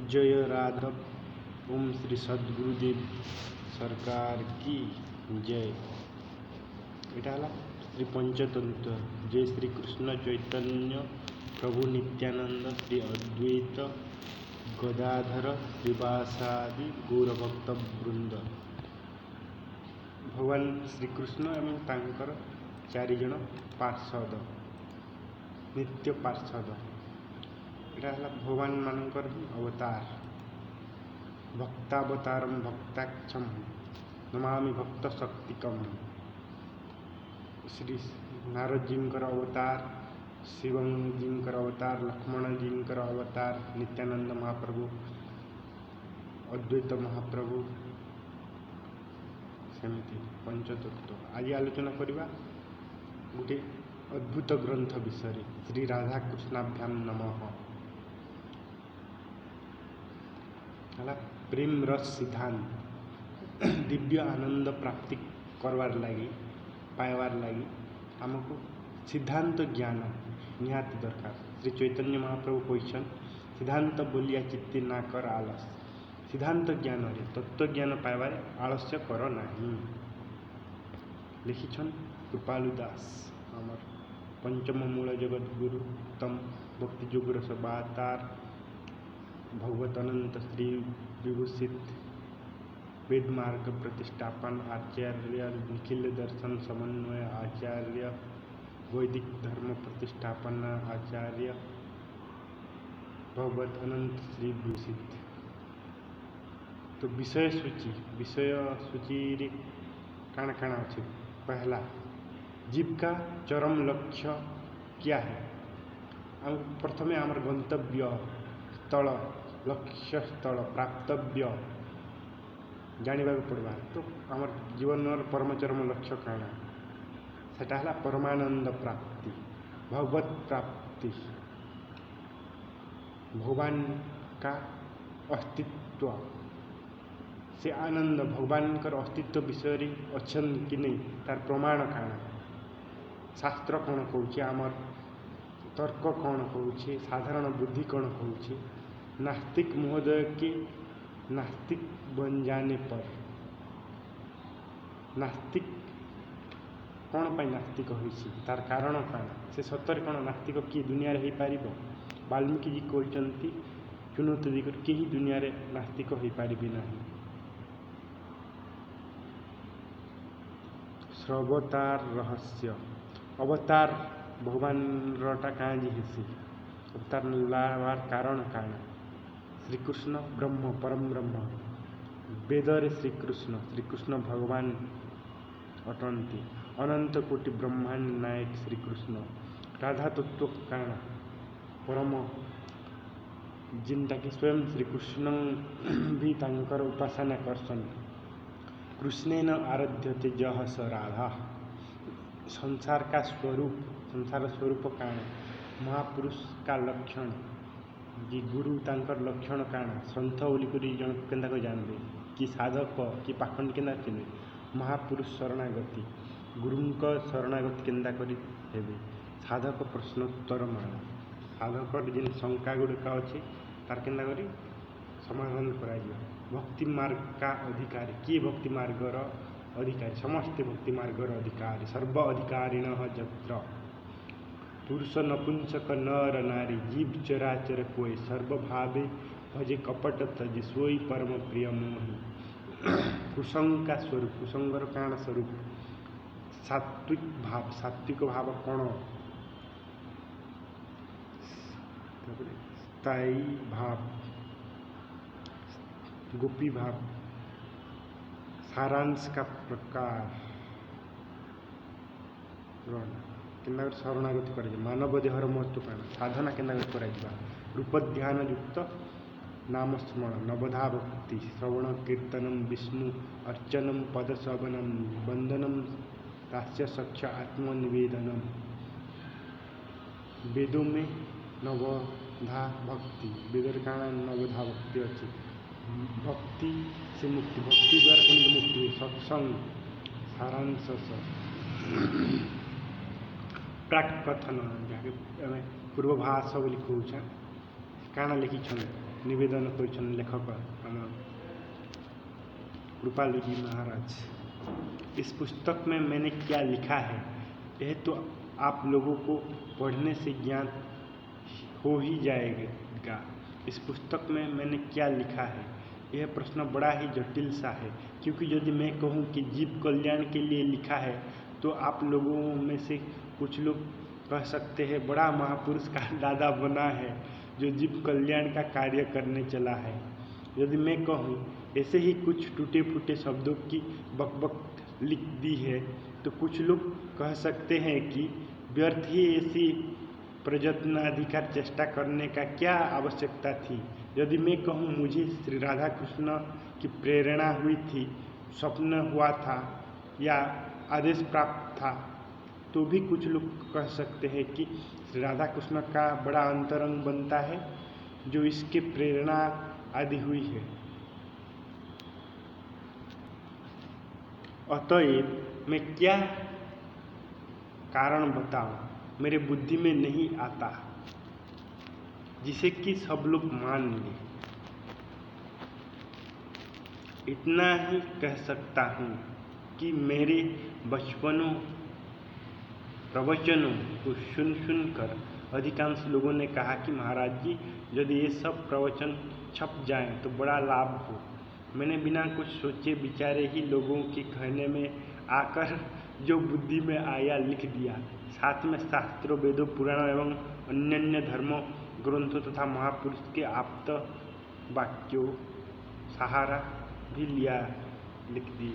जय राधव। ओम श्री सद्गुरुदेव सरकार की जय। एटा हला श्री पंचतंत्र। जय श्री कृष्ण चैतन्य प्रभु नित्यानंद श्री अद्वैत गदाधर श्रीवासादि गौरभक्त वृंद। भगवान श्रीकृष्ण एवं तांकर चारिजण पार्षद नित्य पार्षद। एटा हला भगवान मानकर अवतार। भक्तावतारम भक्ताक्षम नमामि भक्त शक्तिकम। श्री नारद जींकर अवतार, शिवं जींकर अवतार, लक्ष्मण जींकर अवतार, नित्यानंद महाप्रभु, अद्वैत महाप्रभु, सेमती पंचतत्व। आज आलोचना करवा गोटे अद्भुत ग्रंथ विषय श्री राधा कृष्णाभ्याम नमः। प्रेम रस सिद्धांत दिव्य आनंद प्राप्ति करवार लगी पाइबार लगी आमको सिद्धांत ज्ञान निहाती दरकार। श्री चैतन्य महाप्रभु कहछन सिद्धांत बोलिया चित्ती ना कर आलस। सिद्धांत ज्ञान रे तत्व ज्ञान पाइबार आलस्य कर नहीं। लिखिछन कृपालु दास आमर पंचम मूल जगत गुरु तम भक्ति जोगर सबातार भगवत अनंत श्री विभूषित वेद मार्ग प्रतिष्ठापन आचार्य निखिल दर्शन समन्वय आचार्य वैदिक धर्म प्रतिष्ठापन आचार्य भगवत अनंत श्री विभूषित। तो विषय सूची रे काण काण अच्छे। पहला जीव का चरम लक्ष्य क्या है। प्रथमे आमर गंतव्य स्थल लक्ष्य स्थल प्राप्तव्य जानिबा पड़वा। तो आमर जीवन परम चरम लक्ष्य काण सेटा हला परमानंद प्राप्ति भगवत प्राप्ति भगवान का अस्तित्व से आनंद भगवान कर अस्तित्व विषय अच्छन कि नहीं तार प्रमाण काण शास्त्र कौन कहूँ आमर तर्क कौन कहूँ साधारण बुद्धि कौन कहूँ। नास्तिक महोदय के नास्तिक बन जाने पर नास्तिक कौन पाई नास्तिक होइछि तार कारण काण से सतर कौन नास्तिक किए दुनिया रे पारिबो। वाल्मीकि जी कहते चुनौती दिकर केही दुनिया रे नास्तिक हो पारिबे नहीं। श्रवतार रहस्य अवतार भगवान रटा काजी हेसी अवतार लावार कारण काण। श्रीकृष्ण ब्रह्म परम ब्रह्म वेदरे श्रीकृष्ण भगवान अटंती अनंत कोटि ब्रह्मांड नायक श्रीकृष्ण। राधा तत्व काण परम जिनटा कि स्वयं श्रीकृष्ण भी तांकर उपासना करसन। कृष्णेन आराध्यते जह स राधा। संसार का स्वरूप संसार स्वरूप काण महापुरुष का लक्षण जी गुरु तांकर लक्षण काण संत बोलिकी जन केन्दा को जानबे कि साधक कि पाखंड केन्दा चिन्हे। महापुरुष शरणागति गुरुंक शरणागति केन्दा करी हेबे। साधक प्रश्नोत्तर माला साधक जिन शंका गुड़िक अच्छे तार केन्दा करी समाधान करा। भक्ति मार्ग का अधिकारी किए भक्ति मार्गर अधिकारी समस्ते भक्ति मार्गर अधिकारी सर्व अधिकारिण जत्र पुरुष नपुंसक नर नारी जीव चराचर कोई सर्वभावे भजे कपट तजे सोई परम प्रिय मोहि। कुसंग का स्वरूप कुसंगर काण स्वरूप सात्विक भाव कौन स्थायी भाव गोपी भाव सारांश का प्रकार केन्दा शरणागति कर मानव देहर महत्व काण साधना केन्दा कर रूप ध्यान युक्त नाम स्मरण नवधा भक्ति श्रवण कीर्तनम विष्णु अर्चनम पद शवनम वंदनम दास्य सख्य आत्मनिवेदनम। वेदों में नवधा भक्ति वेदर काण नवधा भक्ति अच्छी। भक्ति से मुक्ति भक्ति द्वारा केମିତି मुक्ति हुए सत्संग सारांश प्राक कथन जहाँके पूर्वभाष बोली कहूँ काण लिखिछन निवेदन कर लेखक आम कृपालु जी महाराज। इस पुस्तक में मैंने क्या लिखा है यह तो आप लोगों को पढ़ने से ज्ञान हो ही जाएगा। इस पुस्तक में मैंने क्या लिखा है यह प्रश्न बड़ा ही जटिल सा है, क्योंकि यदि मैं कहूँ कि जीव कल्याण के लिए लिखा है तो आप लोगों में से कुछ लोग कह सकते हैं बड़ा महापुरुष का दादा बना है जो जीव कल्याण का कार्य करने चला है। यदि मैं कहूँ ऐसे ही कुछ टूटे फूटे शब्दों की बकबक लिख दी है तो कुछ लोग कह सकते हैं कि व्यर्थ ही ऐसी प्रयत्नाधिकार चेष्टा करने का क्या आवश्यकता थी। यदि मैं कहूँ मुझे श्री राधा कृष्ण की प्रेरणा हुई थी, स्वप्न हुआ था या आदेश प्राप्त था, तो भी कुछ लोग कह सकते हैं कि श्री राधा कृष्ण का बड़ा अंतरंग बनता है जो इसके प्रेरणा आदि हुई है। अतएव मैं क्या कारण बताऊं, मेरे बुद्धि में नहीं आता जिसे कि सब लोग मान ले। इतना ही कह सकता हूँ कि मेरे बचपनों प्रवचनों को सुन कर अधिकांश लोगों ने कहा कि महाराज जी यदि ये सब प्रवचन छप जाएं तो बड़ा लाभ हो। मैंने बिना कुछ सोचे विचारे ही लोगों के कहने में आकर जो बुद्धि में आया लिख दिया। साथ में शास्त्रों, वेदों, पुराणों एवं अन्य धर्मों ग्रंथों तथा महापुरुष के आप्त वाक्यों सहारा भी लिया लिख दी।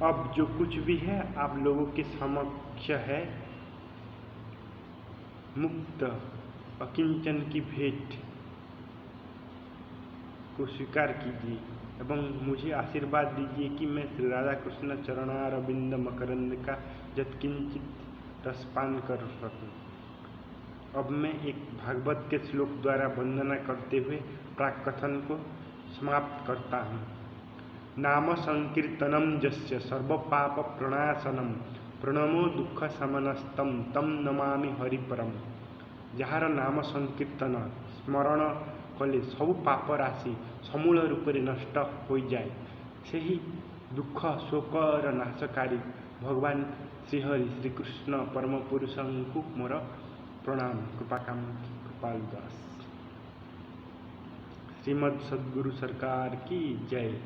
अब जो कुछ भी है आप लोगों के समक्ष है, मुक्त अकिंचन की भेंट को स्वीकार कीजिए एवं मुझे आशीर्वाद दीजिए कि मैं श्री राधा कृष्ण चरणारविंद मकरंद का यत्किंचित रसपान कर सकूं। अब मैं एक भागवत के श्लोक द्वारा वंदना करते हुए प्राक कथन को समाप्त करता हूँ। नाम संकीर्तनम जस्य सर्व पाप प्रणाशनम प्रणमो दुख समनस्तम तम नमामि हरिपरम। जार नाम संकीर्तन स्मरण कले सबु पाप राशि समूल रूप से नष्ट हो जाए, से ही दुख शोकर नाशकारी भगवान श्रीहरि श्रीकृष्ण परम पुरुष को मोर प्रणाम। कृपाकाम कृपाल दास। श्रीमद सद्गुरु सरकार की जय।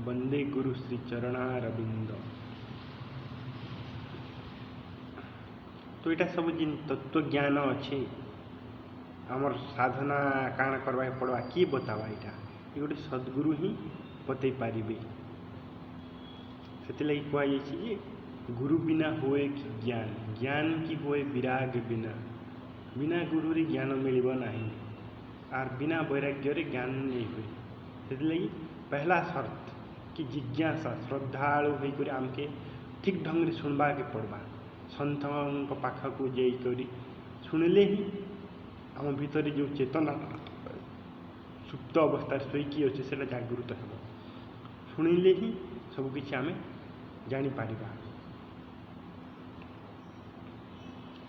वंदे गुरु श्री चरणारविंद। तो यहाँ सब जिन तत्व ज्ञान अच्छे आमर साधना काण करवा पड़वा किए बतावा, यहाँ ये गोटे सद्गुरु ही बतई पारे। से कहुए गुरु बिना होए कि ज्ञान, ज्ञान की होए विराग बिना, बिना गुरु रे ज्ञान मिलब नहीं आर बिना वैराग्य रे ज्ञान नहीं हुए। से पहला शर्त कि जिज्ञासा श्रद्धालु होकर आमके ठीक ढंग से सुनवा के पड़वा। सन्थ पाखक जाकर शुणिले ही आम भीतर जो चेतना सुप्त अवस्था शोकी अच्छे से जागृत हो, शुणिले ही सबकि आम जापर।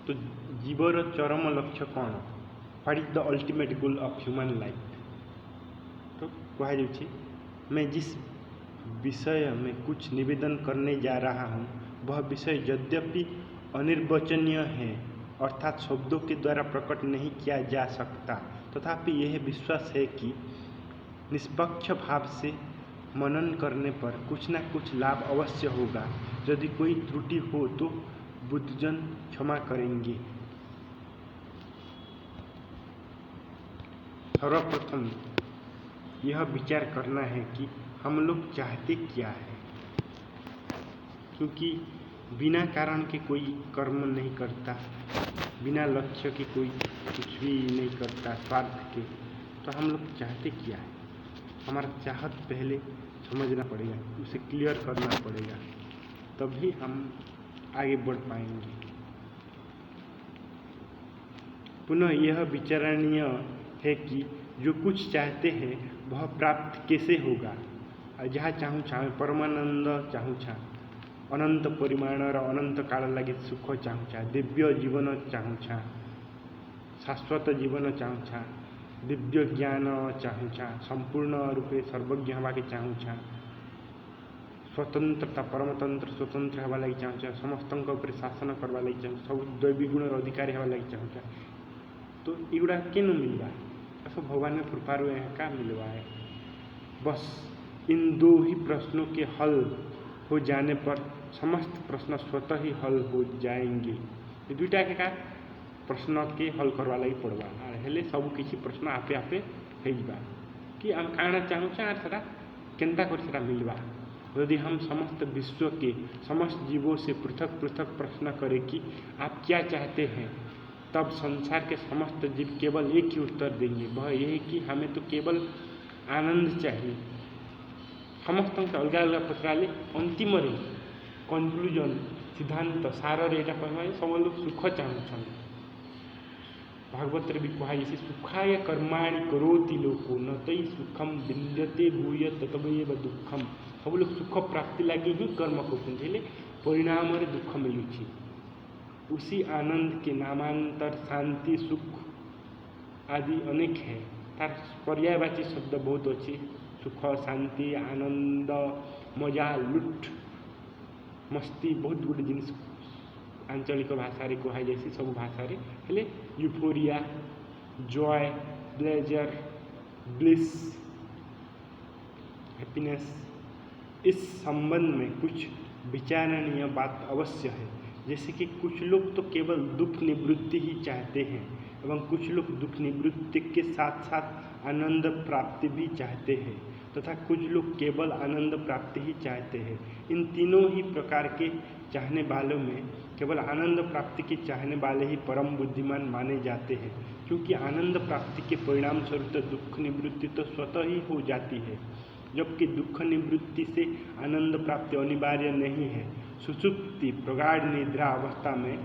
तो जीवर चरम लक्ष्य कौन, what is the ultimate goal of human life. तो कहुच्छे मैं जिस विषय में कुछ निवेदन करने जा रहा हूँ वह विषय यद्यपि अनिर्वचनीय है, अर्थात शब्दों के द्वारा प्रकट नहीं किया जा सकता, तथापि यह विश्वास है कि निष्पक्ष भाव से मनन करने पर कुछ न कुछ लाभ अवश्य होगा। यदि कोई त्रुटि हो तो बुद्धजन क्षमा करेंगे। सर्वप्रथम यह विचार करना है कि हम लोग चाहते क्या है, क्योंकि बिना कारण के कोई कर्म नहीं करता, बिना लक्ष्य के कोई कुछ भी नहीं करता स्वार्थ के। तो हम लोग चाहते क्या है, हमारा चाहत पहले समझना पड़ेगा, उसे क्लियर करना पड़ेगा, तभी हम आगे बढ़ पाएंगे। पुनः यह विचारणीय है कि जो कुछ चाहते हैं वह प्राप्त कैसे होगा। जहाँ चाहूँ चाहूँ परमानंद चाहूँ छा, अनंत परिमाण और अनंत काल लगे सुख चाहूँ छा, दिव्य जीवन चाहूँ छा, शाश्वत जीवन चाहूँ छा, दिव्य ज्ञान चाहूँ, संपूर्ण रूपे सर्वज्ञ हवा के चाहूँ, स्वतंत्रता परमतंत्र स्वतंत्र हवा लगी चाहूँ, समस्त शासन करवा लगी चाहूँ, सब दैवी गुण अधिकारी हवा लगी चाहूँ। तो युड़ा केन मिलवा सब भगवान में कृपा का मिलवा है। बस इन दो ही प्रश्नों के हल हो जाने पर समस्त प्रश्न स्वतः ही हल हो जाएंगे। ये दुईटा के प्रश्न के हल करवा लगी पड़वा हेले सब किसी प्रश्न आपे आपे हो कि आम काना चाहूँ आर सेटा केनता कर सेटा मिलवा। यदि हम समस्त विश्व के समस्त जीवों से पृथक पृथक प्रश्न करें कि आप क्या चाहते हैं, तब संसार के समस्त जीव केवल एक ही उत्तर देंगे, वह यह है कि हमें तो केवल आनंद चाहिए। समस्त अलग अलग पचराले अंतिम कनक्लूजन सिद्धांत सार कहवा सब लोग सुख चाहूँ। भागवत भी कहुई सुखाय कर्माणि करोति लोको न तई सुखम विद्यते भूय ततवेव दुखम। सब लोग सुख प्राप्ति लगे ही कर्म कर परिणाम दुख मिलूँ। उसी आनंद के नामांतर शांति सुख आदि अनेक है। तार पर्यायवाची शब्द बहुत अच्छी, सुख शांति आनंद मजा लुट मस्ती बहुत गुड जिन आंचलिक भाषा कहुई जाए सब भाषा हेले euphoria Joy pleasure bliss happiness इस संबंध में कुछ विचारणीय बात अवश्य है। जैसे कि कुछ लोग तो केवल दुख निवृत्ति ही चाहते हैं एवं कुछ लोग दुख निवृत्ति के साथ साथ आनंद प्राप्ति भी चाहते हैं तथा कुछ लोग केवल आनंद प्राप्ति ही चाहते हैं। इन तीनों ही प्रकार के चाहने वालों में केवल आनंद प्राप्ति के चाहने वाले ही परम बुद्धिमान माने जाते हैं, क्योंकि आनंद प्राप्ति के परिणाम स्वरूप दुख निवृत्ति तो स्वतः ही हो जाती है, जबकि दुख निवृत्ति से आनंद प्राप्ति अनिवार्य नहीं है। सुषुप्ति प्रगाढ़ निद्रा अवस्था में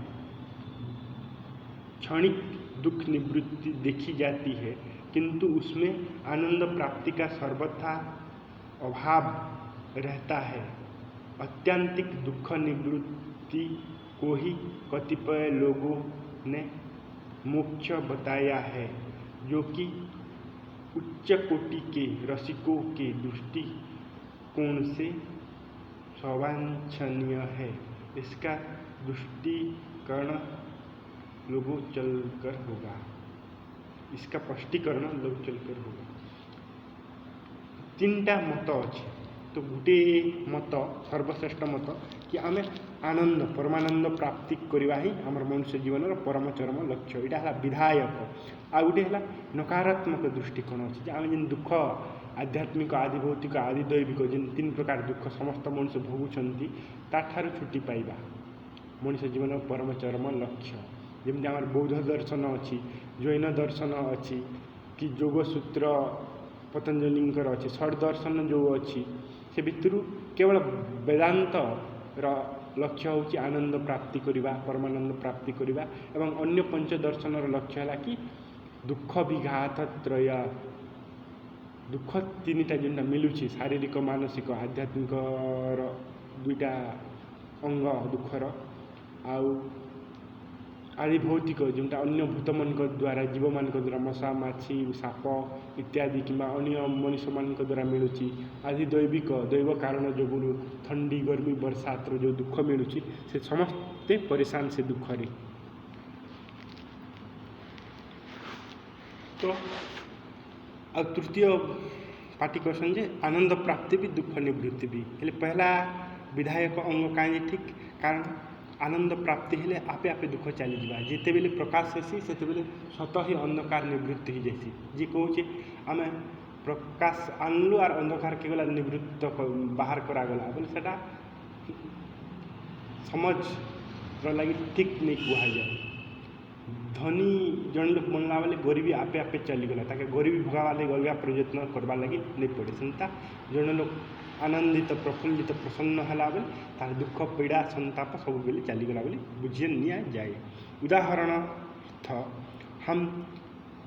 क्षणिक दुख निवृत्ति देखी जाती है, किंतु उसमें आनंद प्राप्ति का सर्वथा अभाव रहता है। अत्यंतिक दुख निवृत्ति को ही कतिपय लोगों ने मोक्ष बताया है, जो कि उच्च कोटि के रसिकों के दृष्टिकोण से अवांछनीय है। इसका दृष्टिकरण लोगों चलकर होगा, इसका स्पष्टीकरण लोग चलकर होगा। तीनटा मत अच्छे, तो गोटे मत सर्वश्रेष्ठ मत कि आम आनंद परमानंद प्राप्ति करवा ही आम मनुष्य जीवन परम चरम लक्ष्य। यहाँ है विधायक। आ गोटे है नकारात्मक दृष्टिकोण अच्छे, आम जिन दुख आध्यात्मिक आदि भौतिक आदि दैविक जिन तीन प्रकार दुख समस्त मनुष्य भोगुंट ताठार छुट्टी पाइबा मनुष्य जीवन परम चरम लक्ष्य। जमी आम बौद्ध दर्शन अच्छी, जैन दर्शन अच्छी कि जोग सूत्र पतंजलि अच्छे, षड दर्शन जो अच्छी से भितर केवल वेदांत लक्ष्य हूँ आनंद प्राप्ति करवा परमानंद प्राप्ति करवा एवं अन्य पंच दर्शन लक्ष्य है कि दुख विघात त्रय दुख तीनटा जेनटा मिलूँ शारीरिक मानसिक आध्यात्मिक दुईटा अंग दुखर आदि भौतिक जोटा अन्य भूत मान द्वारा जीव मान द्वारा मशा माछी साप इत्यादि कि अन्य मनुष्य मान द्वारा मिलूँ आदि दैविक दैव कारण जो ठंडी गर्मी बरसात जो दुख मिलूँ से समस्ते परेशान से दुख रे। तो तृतीय पार्टी क्वेश्चन जे आनंद प्राप्ति भी दुख निवृत्ति भी हेले पहला विधायक अंग कहीं ठीक कारण आनंद प्राप्ति हेले आपे आपे दुख चली जावा जिते बेले प्रकाश हेसी से स्वतः ही अंधकार निवृत्ति हो जासी। जी कहे आम प्रकाश आनलु आर अंधकार के गला निवृत्त बाहर करागला बोले सेटा समझ लगी ठीक नहीं कहुए। धनी जन लोग बनला बेले गरीबी आपे आपे चलीगला ताके गरीबी भोगावा लगे अलग प्रयत्न करवा लगी नहीं पड़े। सेमता जन लोग आनंदित प्रफुल्लित प्रसन्न है बेले तार दुख पीड़ा संताप सब बेले चलीगला बेले बुझे नि जाए। उदाहरणार्थ हम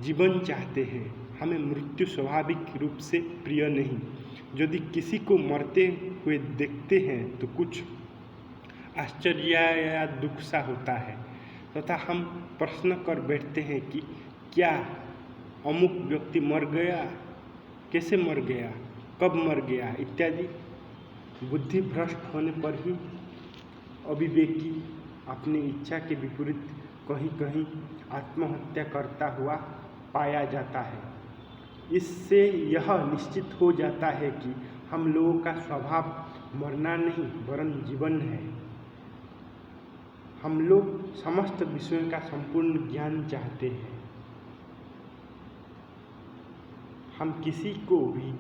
जीवन चाहते हैं, हमें मृत्यु स्वाभाविक रूप से प्रिय नहीं। यदि किसी को मरते हुए देखते हैं तो कुछ आश्चर्य या दुख सा होता है तथा हम प्रश्न कर बैठते हैं कि क्या अमुक व्यक्ति मर गया, कैसे मर गया, कब मर गया इत्यादि। बुद्धि भ्रष्ट होने पर ही अविवेकी अपनी इच्छा के विपरीत कहीं कहीं आत्महत्या करता हुआ पाया जाता है। इससे यह निश्चित हो जाता है कि हम लोगों का स्वभाव मरना नहीं वरन जीवन है। हम लोग समस्त विषयों का संपूर्ण ज्ञान चाहते हैं। हम किसी को भी